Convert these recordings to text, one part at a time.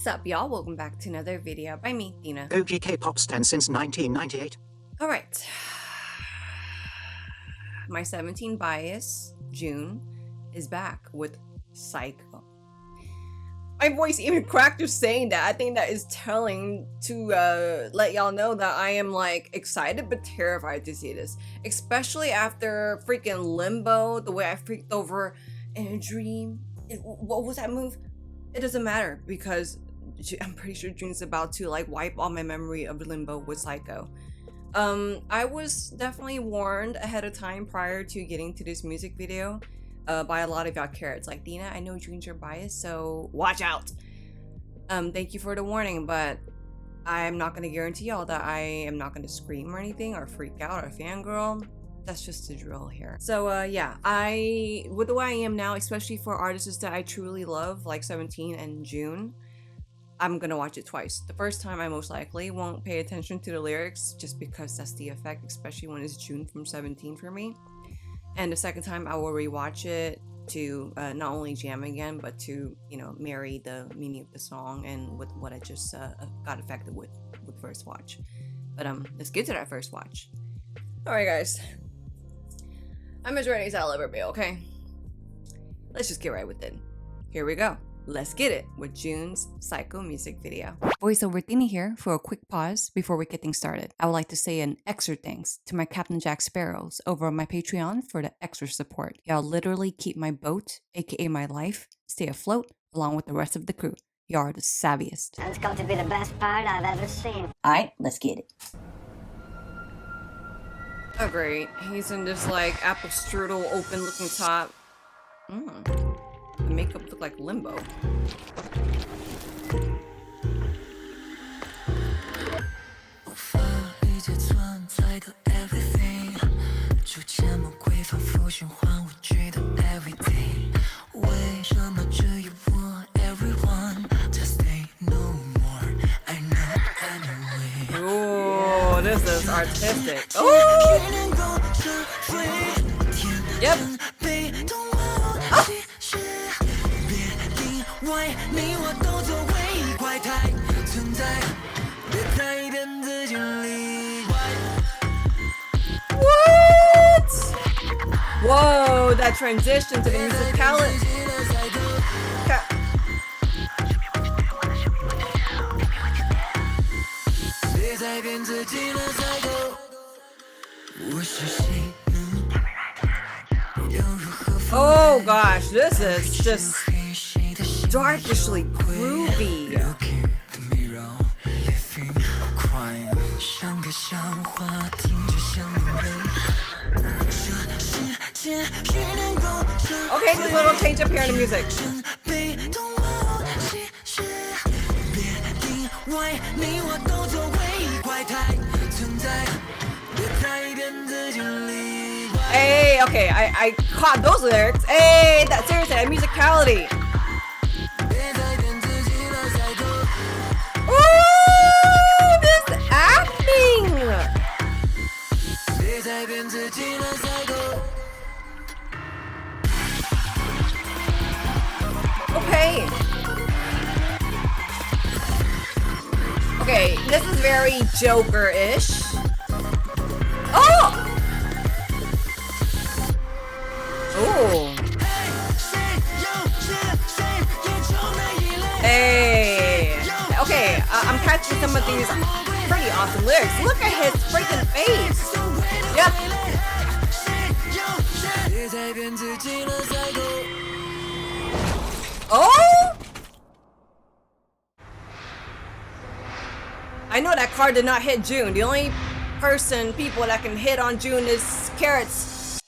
What's up, y'all? Welcome back to another video by me, Thina. OG K-pop stan since 1998. Alright. My 17 bias, June, is back with Psycho. My voice even cracked just saying that. I think that is telling to let y'all know that I am like excited but terrified to see this. Especially after freaking Limbo, the way I freaked over in a dream. What was that move? It doesn't matter because I'm pretty sure June's about to like wipe all my memory of Limbo with Psycho. I was definitely warned ahead of time prior to getting to this music video by a lot of y'all carrots like, Dina, I know June's your bias, so watch out. Thank you for the warning, but I'm not going to guarantee y'all that I am not going to scream or anything or freak out or fangirl. That's just the drill here. So yeah, with the way I am now, especially for artists that I truly love, like 17 and June, I'm gonna watch it twice. The first time I most likely won't pay attention to the lyrics just because that's the effect, especially when it's June from 17 for me. And the second time I will rewatch it to not only jam again, but to, you know, marry the meaning of the song and with what I just got affected with first watch. But let's get to that first watch. Alright guys, I'm as ready as I'll ever be, okay? Let's just get right with it. Here we go. Let's get it with June's Psycho music video. Voiceover Thina here for a quick pause before we get things started. I would like to say an extra thanks to my Captain Jack Sparrows over on my Patreon for the extra support. Y'all literally keep my boat, aka my life, stay afloat along with the rest of the crew. Y'all are the savviest. That's got to be the best part I've ever seen. Alright, let's get it. Oh great, he's in this like apple strudel open looking top. The makeup looked like Limbo. Oh, this is artistic. Oh! Yep. What? Whoa, that transition to the musicality. Oh gosh, this is just darkishly groovy. Okay, just a little change up here in the music. Hey, okay, I caught those lyrics. Hey, that seriously, that musicality. Ooh, this acting. Okay. Okay, this is very Joker-ish. Oh! Ooh. Hey. Okay, I'm catching some of these pretty awesome lyrics. Look at his freaking face. Yep. Oh! I know that card did not hit June. The only people that can hit on June is carrots.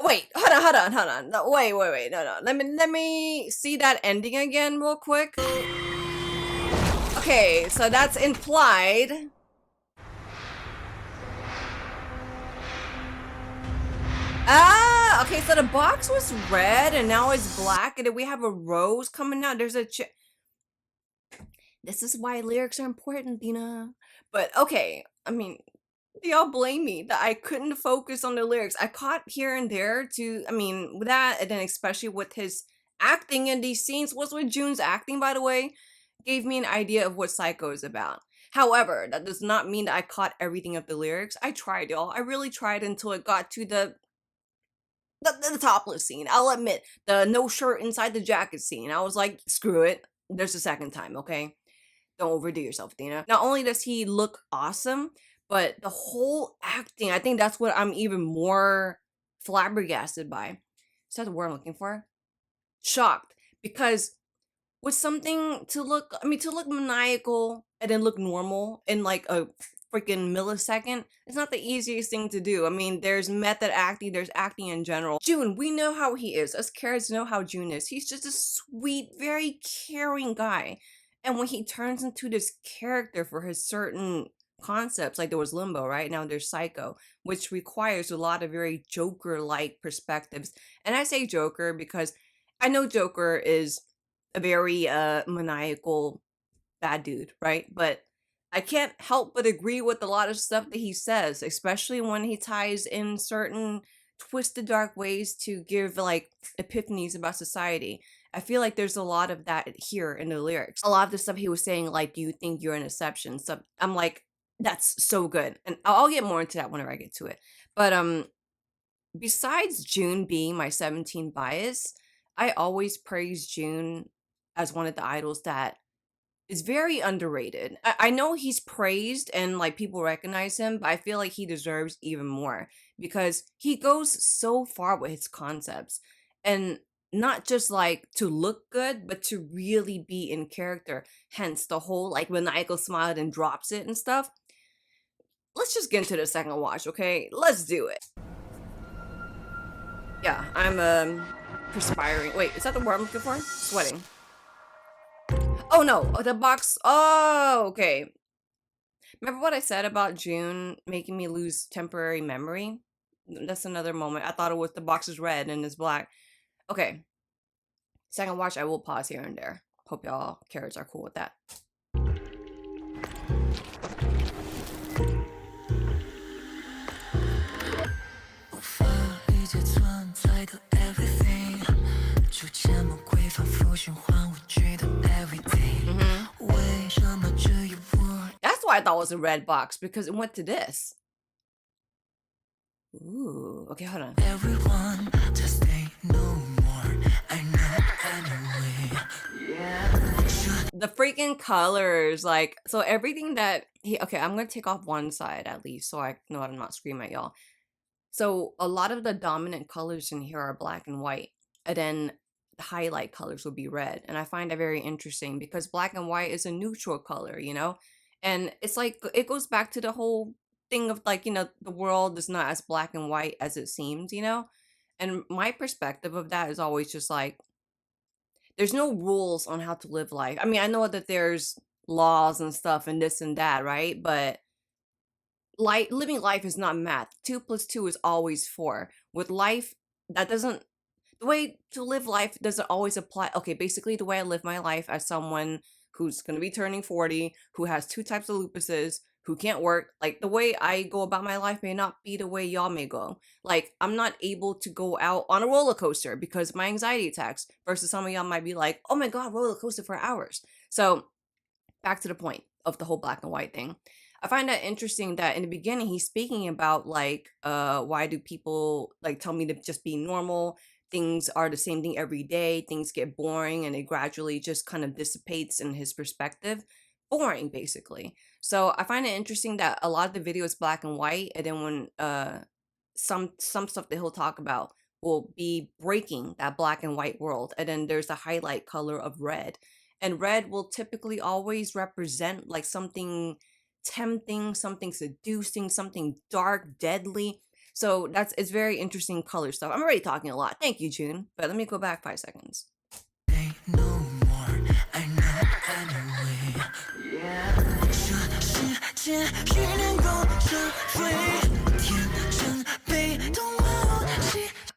Wait, hold on. No, wait, no. Let me see that ending again real quick. Okay, so that's implied. Ah, okay, so the box was red and now it's black, and then we have a rose coming out. There's a This is why lyrics are important, Dina. But okay, I mean, do y'all blame me that I couldn't focus on the lyrics? I caught here and there to, I mean, with that, and then especially with his acting in these scenes, what's with Jun's acting, by the way, gave me an idea of what Psycho is about. However, that does not mean that I caught everything of the lyrics. I tried, y'all. I really tried until it got to the topless scene. I'll admit, the no shirt inside the jacket scene. I was like, screw it. There's a second time, okay? Don't overdo yourself, Dana. Not only does he look awesome, but the whole acting, I think that's what I'm even more flabbergasted by. Is that the word I'm looking for? Shocked. Because with something to look maniacal and then look normal in like a freaking millisecond, it's not the easiest thing to do. I mean, there's method acting, there's acting in general. Jun, we know how he is. Us carrots know how Jun is. He's just a sweet, very caring guy. And when he turns into this character for his certain concepts, like there was Limbo, right? Now there's Psycho, which requires a lot of very Joker-like perspectives. And I say Joker because I know Joker is a very maniacal bad dude, right? But I can't help but agree with a lot of stuff that he says, especially when he ties in certain twisted dark ways to give like epiphanies about society. I feel like there's a lot of that here in the lyrics. A lot of the stuff he was saying, like, do you think you're an exception? So I'm like, that's so good. And I'll get more into that whenever I get to it. But besides June being my 17 bias, I always praise June as one of the idols that is very underrated. I know he's praised and like people recognize him, but I feel like he deserves even more because he goes so far with his concepts and not just like to look good, but to really be in character. Hence the whole like maniacal smile and drops it and stuff. Let's just get into the second watch, okay? Let's do it. Yeah, I'm perspiring. Wait, is that the word I'm looking for? Sweating. Oh no, the box. Oh, okay. Remember what I said about June making me lose temporary memory? That's another moment. I thought it was the box is red and it's black. Okay. Second watch, I will pause here and there. Hope y'all carrots are cool with that. That's why I thought it was a red box, because it went to this. Ooh, okay, hold on. Everyone just say no more. I know anyway. The freaking colors, like, so everything that he, okay, I'm gonna take off one side at least so I know I'm not screaming at y'all. So a lot of the dominant colors in here are black and white, and then the highlight colors will be red. And I find that very interesting because black and white is a neutral color, you know? And it's like, it goes back to the whole thing of like, you know, the world is not as black and white as it seems, you know? And my perspective of that is always just like, there's no rules on how to live life. I mean, I know that there's laws and stuff and this and that, right? But like living life is not math. 2 plus 2 is always 4. With life, that doesn't, the way to live life doesn't always apply. Okay, basically the way I live my life as someone who's going to be turning 40, who has 2 types of lupuses, who can't work, like the way I go about my life may not be the way y'all may go. Like I'm not able to go out on a roller coaster because of my anxiety attacks versus some of y'all might be like, oh my God, roller coaster for hours. So back to the point of the whole black and white thing. I find that interesting that in the beginning he's speaking about like why do people like tell me to just be normal, things are the same thing every day, things get boring and it gradually just kind of dissipates in his perspective. Boring basically. So I find it interesting that a lot of the video is black and white, and then when some stuff that he'll talk about will be breaking that black and white world, and then there's a highlight color of red, and red will typically always represent like something tempting, something seducing, something dark, deadly. So it's very interesting color stuff. I'm already talking a lot. Thank you, June. But let me go back 5 seconds.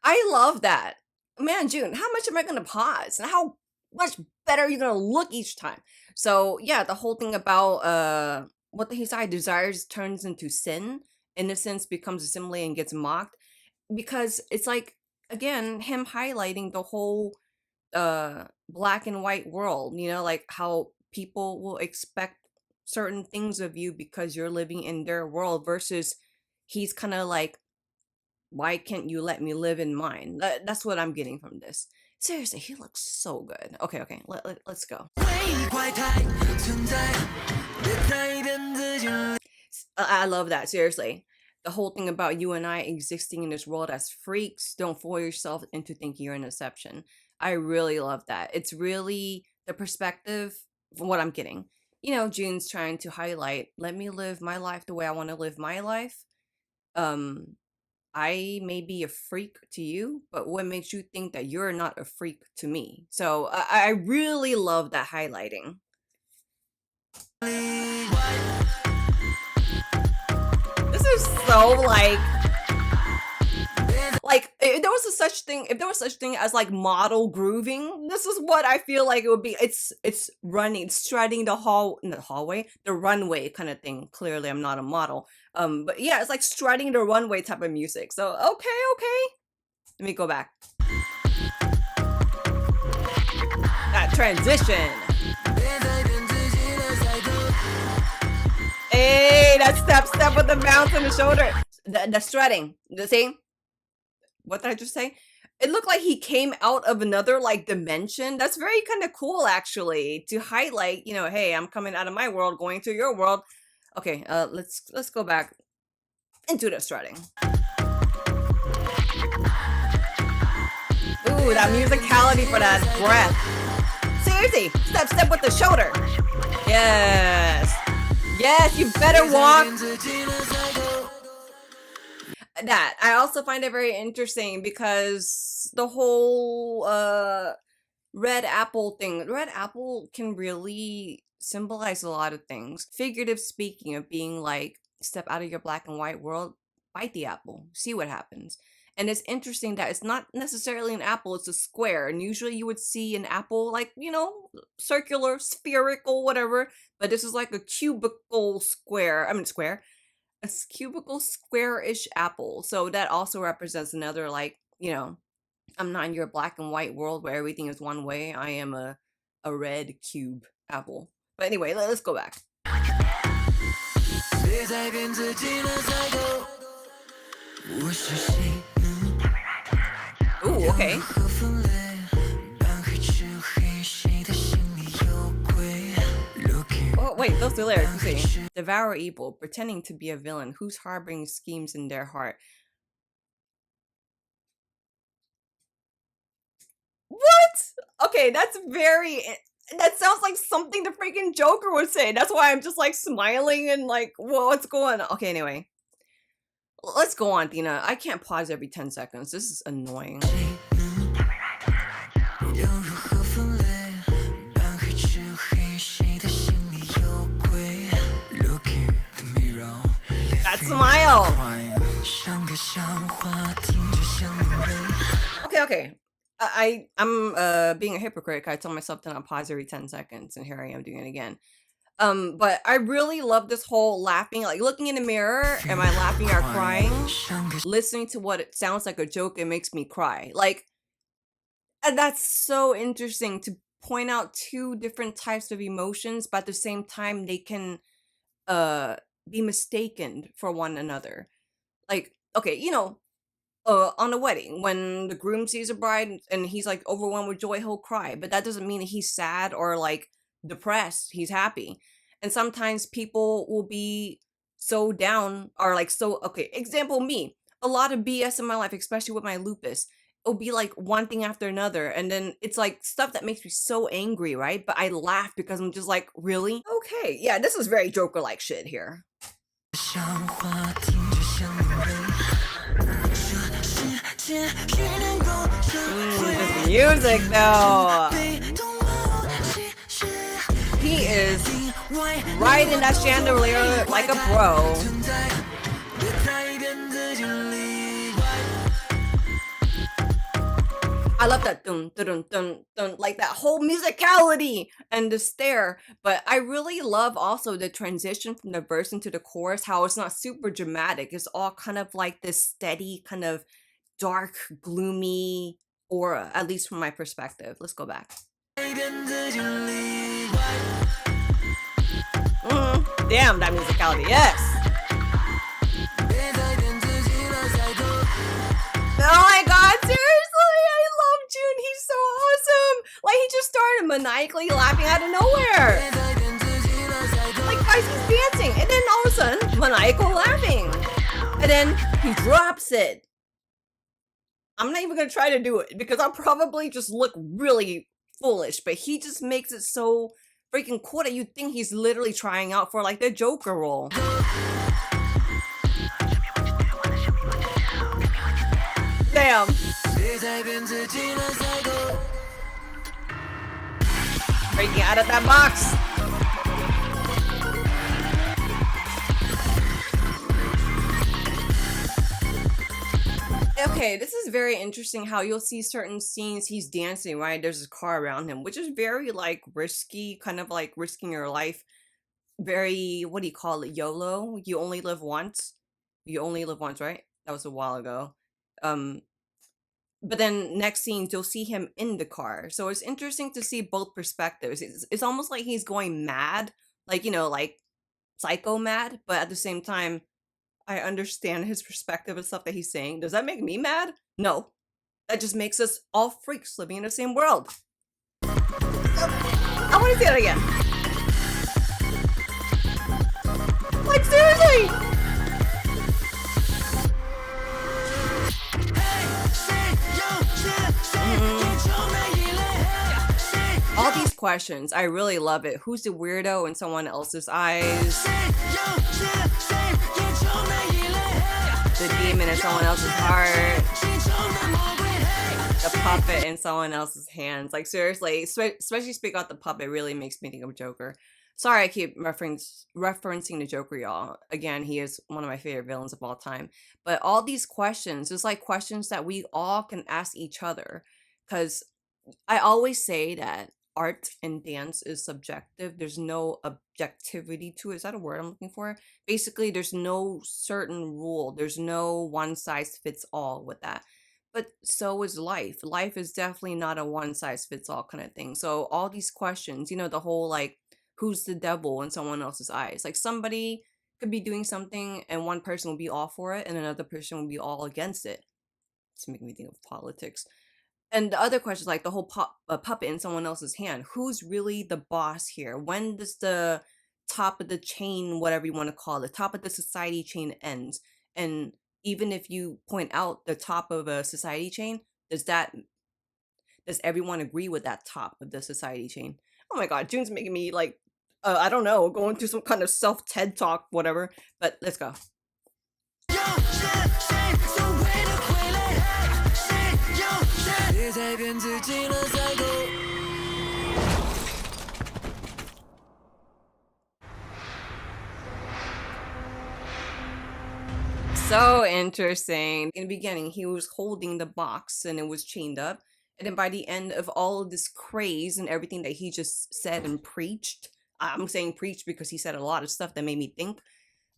I love that. Man, June, how much am I going to pause? And how much better are you going to look each time? So, yeah, the whole thing about what he said, desires turns into sin, innocence becomes assimilated and gets mocked. Because it's like, again, him highlighting the whole black and white world, you know, like how people will expect certain things of you because you're living in their world versus he's kind of like, why can't you let me live in mine? That's what I'm getting from this. Seriously, he looks so good. Okay, okay, let's go. I love that, seriously. The whole thing about you and I existing in this world as freaks, don't fool yourself into thinking you're an exception. I really love that. It's really the perspective from what I'm getting. You know, June's trying to highlight, let me live my life the way I want to live my life. Um, I may be a freak to you, but what makes you think that you're not a freak to me? So I really love that highlighting. This is so like if there was such thing as like model grooving, this is what I feel like it would be. It's running, striding the the runway kind of thing. Clearly, I'm not a model. But yeah, it's like striding the runway type of music. So okay. Let me go back. That transition. Hey, that step with the bounce on the shoulder. The strutting. The same. What did I just say? It looked like he came out of another like dimension. That's very kind of cool actually to highlight, you know, hey, I'm coming out of my world, going to your world. Okay, let's go back into the strutting. Ooh, that musicality for that breath. Seriously, step with the shoulder. Yes. Yes, you better walk. That I also find it very interesting because the whole red apple thing. Red apple can really symbolize a lot of things. Figurative speaking of being like, step out of your black and white world, bite the apple, see what happens. And it's interesting that it's not necessarily an apple, it's a square. And usually you would see an apple like, you know, circular, spherical, whatever. But this is like a cubical square. I mean, square. A cubical square-ish apple. So that also represents another, like, you know, I'm not in your black and white world where everything is one way. I am a red cube apple. But anyway, let's go back. Ooh, okay. Oh, wait, those are the lyrics. You see. Devour evil, pretending to be a villain who's harboring schemes in their heart. What? Okay, that sounds like something the freaking Joker would say. That's why I'm just like smiling and like, what's going on? Okay, anyway. Let's go on, Tina. I can't pause every 10 seconds. This is annoying. That smile. Okay. I'm being a hypocrite. I told myself to not pause every 10 seconds, and here I am doing it again. But I really love this whole laughing, like looking in the mirror, am I laughing or crying? Listening to what it sounds like a joke, it makes me cry. Like, and that's so interesting to point out two different types of emotions, but at the same time, they can be mistaken for one another. Like, okay, you know, on a wedding, when the groom sees a bride and he's like overwhelmed with joy, he'll cry. But that doesn't mean that he's sad or like depressed. He's happy. And sometimes people will be so down or like so, okay, example me. A lot of BS in my life, especially with my lupus. It'll be like one thing after another. And then it's like stuff that makes me so angry, right? But I laugh because I'm just like, really? Okay, yeah, this is very Joker-like shit here. This music though. He is riding that chandelier like a pro. I love that dun dun dun dun, like that whole musicality and the stare. But I really love also the transition from the verse into the chorus, how it's not super dramatic. It's all kind of like this steady, kind of dark, gloomy aura, at least from my perspective. Let's go back. Damn, that musicality, yes! Oh my god, seriously, I love Jun, he's so awesome! Like, he just started maniacally laughing out of nowhere! Like, guys, he's dancing, and then all of a sudden, maniacal laughing! And then, he drops it! I'm not even gonna try to do it, because I'll probably just look really foolish, but he just makes it so freaking cool that you think he's literally trying out for, like, the Joker role. Damn. Breaking out of that box. Okay, this is very interesting how you'll see certain scenes he's dancing, right? There's a car around him, which is very, like, risky, kind of like risking your life. Very, what do you call it? YOLO? You only live once? You only live once, right? That was a while ago. But then next scene, you'll see him in the car. So it's interesting to see both perspectives. It's almost like he's going mad, like, you know, like psycho mad, but at the same time, I understand his perspective and stuff that he's saying. Does that make me mad? No. That just makes us all freaks living in the same world. I want to see that again. Like, seriously! All these questions, I really love it. Who's the weirdo in someone else's eyes? The demon in someone else's heart. The puppet in someone else's hands. Like, seriously, especially speak out the puppet really makes me think of Joker. Sorry, I keep referencing the Joker, y'all. Again, he is one of my favorite villains of all time. But all these questions, it's like questions that we all can ask each other. Because I always say that art and dance is subjective. There's no objectivity to it. Is that a word I'm looking for? Basically, there's no certain rule. There's no one size fits all with that. But so is life. Life is definitely not a one size fits all kind of thing. So all these questions, you know, the whole like, who's the devil in someone else's eyes? Like, somebody could be doing something and one person will be all for it and another person will be all against it. It's making me think of politics. And the other question is like the whole puppet in someone else's hand. Who's really the boss here? When does the top of the chain, whatever you want to call it, top of the society chain ends? And even if you point out the top of a society chain, does everyone agree with that top of the society chain? Oh my god, Jun's making me like, I don't know, going through some kind of self-TED talk, whatever. But let's go. So interesting. In the beginning, he was holding the box and it was chained up. And then by the end of all of this craze and everything that he just said and preached, I'm saying preached because he said a lot of stuff that made me think.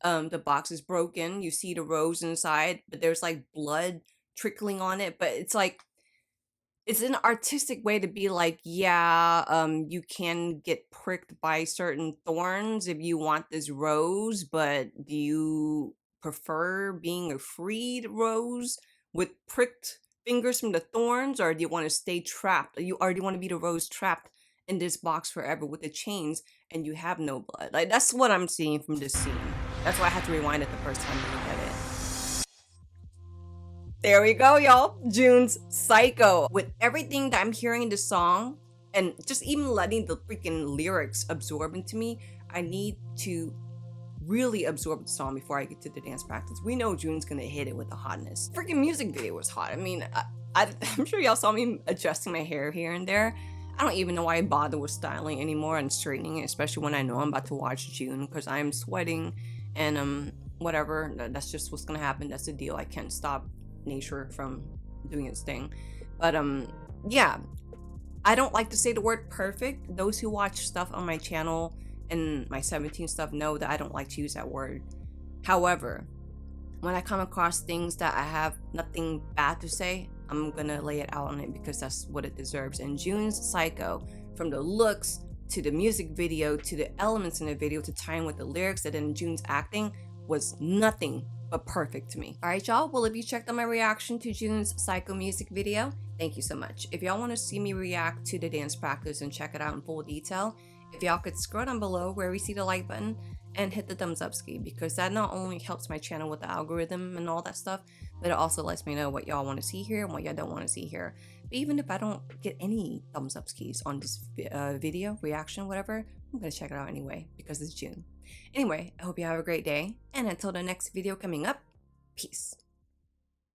The box is broken. You see the rose inside, but there's like blood trickling on it. But it's like, it's an artistic way to be like, yeah, you can get pricked by certain thorns if you want this rose, but do you prefer being a freed rose with pricked fingers from the thorns, or do you want to stay trapped? Or do you want to be the rose trapped in this box forever with the chains and you have no blood? Like, that's what I'm seeing from this scene. That's why I had to rewind it the first time to look at it. There we go, y'all. Jun's Psycho. With everything that I'm hearing in the song, and just even letting the freaking lyrics absorb into me, I need to really absorb the song before I get to the dance practice. We know Jun's gonna hit it with the hotness. Freaking music video was hot. I mean, I'm sure y'all saw me adjusting my hair here and there. I don't even know why I bother with styling anymore and straightening it, especially when I know I'm about to watch Jun, because I'm sweating and whatever. That's just what's gonna happen. That's the deal. I can't stop nature from doing its thing. But yeah, I don't like to say the word perfect. Those who watch stuff on my channel and my 17 stuff know that I don't like to use that word. However, when I come across things that I have nothing bad to say, I'm gonna lay it out on it because that's what it deserves. And Jun's Psycho, from the looks to the music video to the elements in the video to tie in with the lyrics and then Jun's acting, was nothing but perfect to me. Alright y'all, well if you checked out my reaction to Jun's Psycho music video, thank you so much. If y'all want to see me react to the dance practice and check it out in full detail, if y'all could scroll down below where we see the like button and hit the thumbs up ski, because that not only helps my channel with the algorithm and all that stuff, but it also lets me know what y'all want to see here and what y'all don't want to see here. But even if I don't get any thumbs up skis on this video, reaction, whatever, I'm gonna check it out anyway because it's June. Anyway, I hope you have a great day, and until the next video coming up, peace.